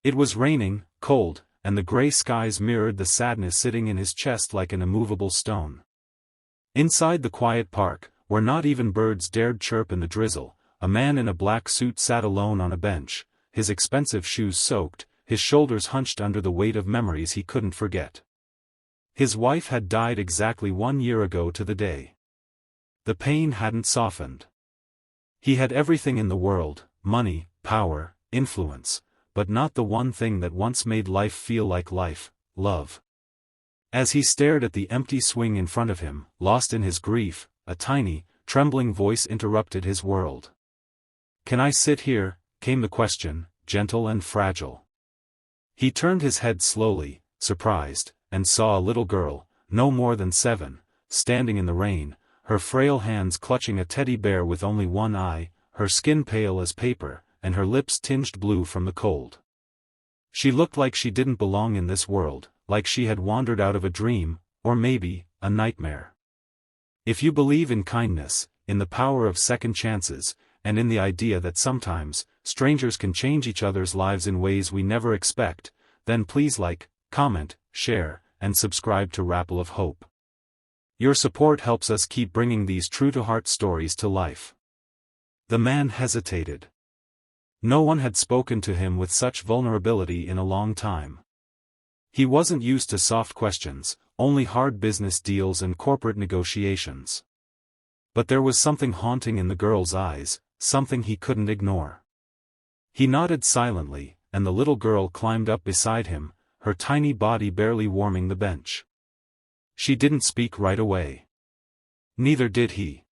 It was raining, cold, and the gray skies mirrored the sadness sitting in his chest like an immovable stone. Inside the quiet park, where not even birds dared chirp in the drizzle, a man in a black suit sat alone on a bench, his expensive shoes soaked, his shoulders hunched under the weight of memories he couldn't forget. His wife had died exactly 1 year ago to the day. The pain hadn't softened. He had everything in the world, money, power, influence, but not the one thing that once made life feel like life, love. As he stared at the empty swing in front of him, lost in his grief, a tiny, trembling voice interrupted his world. "Can I sit here?" came the question, gentle and fragile. He turned his head slowly, surprised, and saw a little girl, no more than 7, standing in the rain, her frail hands clutching a teddy bear with only one eye, her skin pale as paper, and her lips tinged blue from the cold. She looked like she didn't belong in this world, like she had wandered out of a dream, or maybe, a nightmare. If you believe in kindness, in the power of second chances, and in the idea that sometimes, strangers can change each other's lives in ways we never expect, then please like, comment, share, and subscribe to Rapple of Hope. Your support helps us keep bringing these true-to-heart stories to life. The man hesitated. No one had spoken to him with such vulnerability in a long time. He wasn't used to soft questions, only hard business deals and corporate negotiations. But there was something haunting in the girl's eyes, something he couldn't ignore. He nodded silently, and the little girl climbed up beside him, her tiny body barely warming the bench. She didn't speak right away. Neither did he.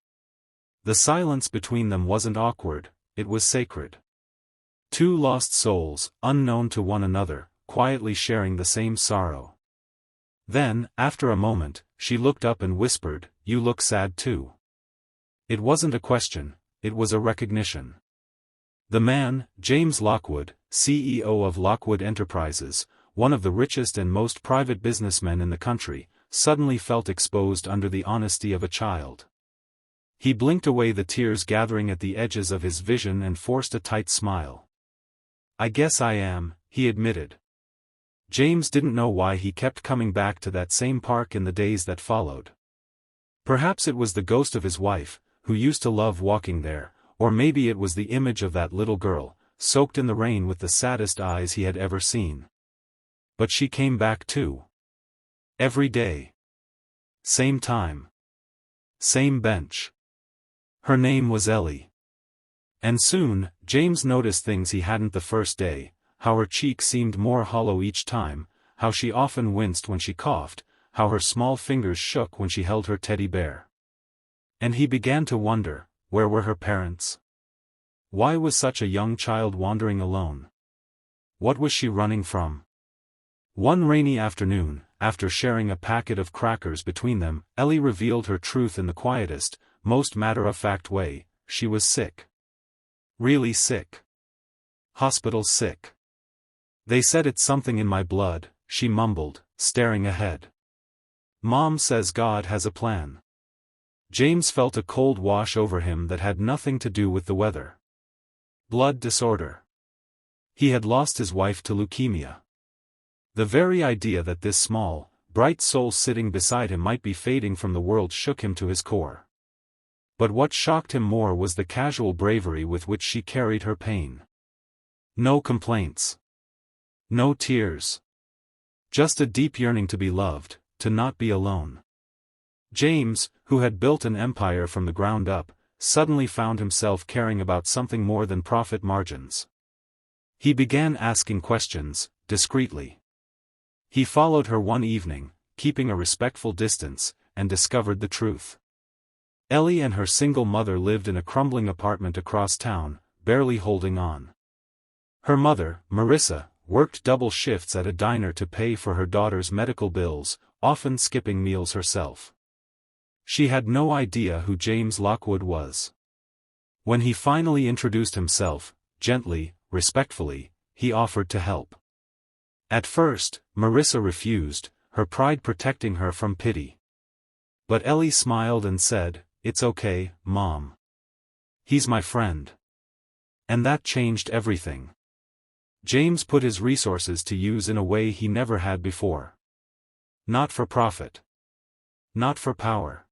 The silence between them wasn't awkward, it was sacred. Two lost souls, unknown to one another, quietly sharing the same sorrow. Then, after a moment, she looked up and whispered, "You look sad too." It wasn't a question, it was a recognition. The man, James Lockwood, CEO of Lockwood Enterprises, one of the richest and most private businessmen in the country, suddenly felt exposed under the honesty of a child. He blinked away the tears gathering at the edges of his vision and forced a tight smile. "I guess I am," he admitted. James didn't know why he kept coming back to that same park in the days that followed. Perhaps it was the ghost of his wife, who used to love walking there, or maybe it was the image of that little girl, soaked in the rain with the saddest eyes he had ever seen. But she came back too. Every day. Same time. Same bench. Her name was Ellie. And soon, James noticed things he hadn't the first day, how her cheek seemed more hollow each time, how she often winced when she coughed, how her small fingers shook when she held her teddy bear. And he began to wonder, where were her parents? Why was such a young child wandering alone? What was she running from? One rainy afternoon, after sharing a packet of crackers between them, Ellie revealed her truth in the quietest, most matter-of-fact way: she was sick. Really sick. Hospital sick. "They said it's something in my blood," she mumbled, staring ahead. "Mom says God has a plan." James felt a cold wash over him that had nothing to do with the weather. Blood disorder. He had lost his wife to leukemia. The very idea that this small, bright soul sitting beside him might be fading from the world shook him to his core. But what shocked him more was the casual bravery with which she carried her pain. No complaints. No tears. Just a deep yearning to be loved, to not be alone. James, who had built an empire from the ground up, suddenly found himself caring about something more than profit margins. He began asking questions, discreetly. He followed her one evening, keeping a respectful distance, and discovered the truth. Ellie and her single mother lived in a crumbling apartment across town, barely holding on. Her mother, Marissa, worked double shifts at a diner to pay for her daughter's medical bills, often skipping meals herself. She had no idea who James Lockwood was. When he finally introduced himself, gently, respectfully, he offered to help. At first, Marissa refused, her pride protecting her from pity. But Ellie smiled and said, "It's okay, Mom. He's my friend." And that changed everything. James put his resources to use in a way he never had before. Not for profit. Not for power.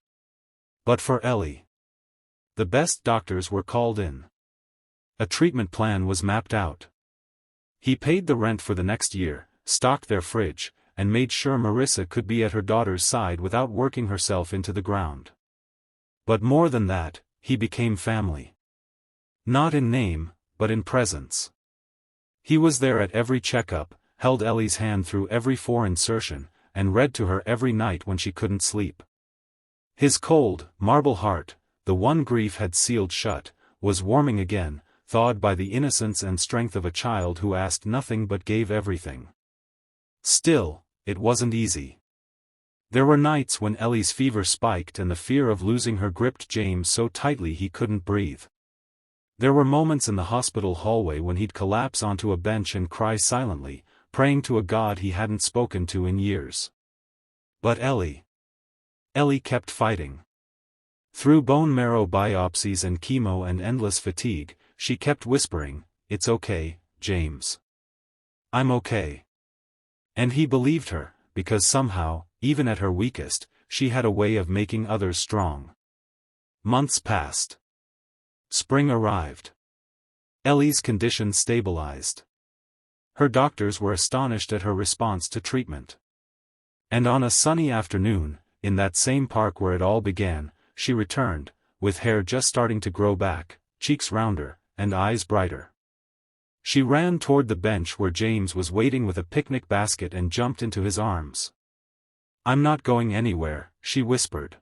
But for Ellie. The best doctors were called in. A treatment plan was mapped out. He paid the rent for the next year, stocked their fridge, and made sure Marissa could be at her daughter's side without working herself into the ground. But more than that, he became family. Not in name, but in presence. He was there at every checkup, held Ellie's hand through every 4 insertion, and read to her every night when she couldn't sleep. His cold, marble heart, the one grief had sealed shut, was warming again, thawed by the innocence and strength of a child who asked nothing but gave everything. Still, it wasn't easy. There were nights when Ellie's fever spiked and the fear of losing her gripped James so tightly he couldn't breathe. There were moments in the hospital hallway when he'd collapse onto a bench and cry silently, praying to a God he hadn't spoken to in years. But Ellie kept fighting. Through bone marrow biopsies and chemo and endless fatigue, she kept whispering, "It's okay, James. I'm okay." And he believed her, because somehow, even at her weakest, she had a way of making others strong. Months passed. Spring arrived. Ellie's condition stabilized. Her doctors were astonished at her response to treatment. And on a sunny afternoon, in that same park where it all began, she returned, with hair just starting to grow back, cheeks rounder, and eyes brighter. She ran toward the bench where James was waiting with a picnic basket and jumped into his arms. "I'm not going anywhere," she whispered.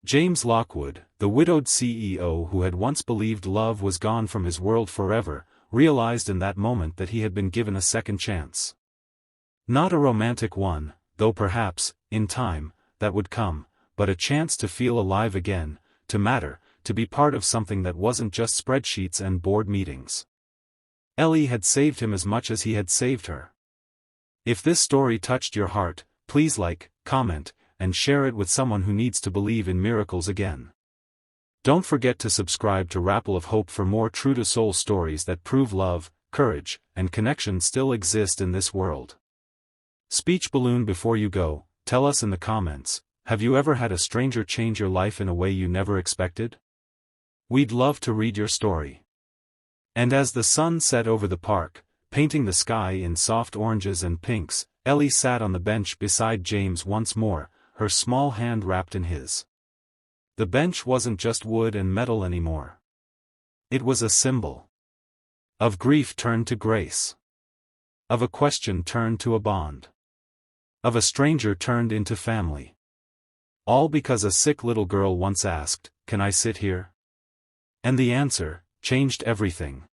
James Lockwood, the widowed CEO who had once believed love was gone from his world forever, realized in that moment that he had been given a second chance. Not a romantic one, though perhaps, in time, that would come, but a chance to feel alive again, to matter, to be part of something that wasn't just spreadsheets and board meetings. Ellie had saved him as much as he had saved her. If this story touched your heart, please like, comment, and share it with someone who needs to believe in miracles again. Don't forget to subscribe to Rapple of Hope for more true-to-soul stories that prove love, courage, and connection still exist in this world. Speech balloon before you go, tell us in the comments, have you ever had a stranger change your life in a way you never expected? We'd love to read your story. And as the sun set over the park, painting the sky in soft oranges and pinks, Ellie sat on the bench beside James once more, her small hand wrapped in his. The bench wasn't just wood and metal anymore. It was a symbol. Of grief turned to grace. Of a question turned to a bond. Of a stranger turned into family. All because a sick little girl once asked, "Can I sit here?" And the answer changed everything.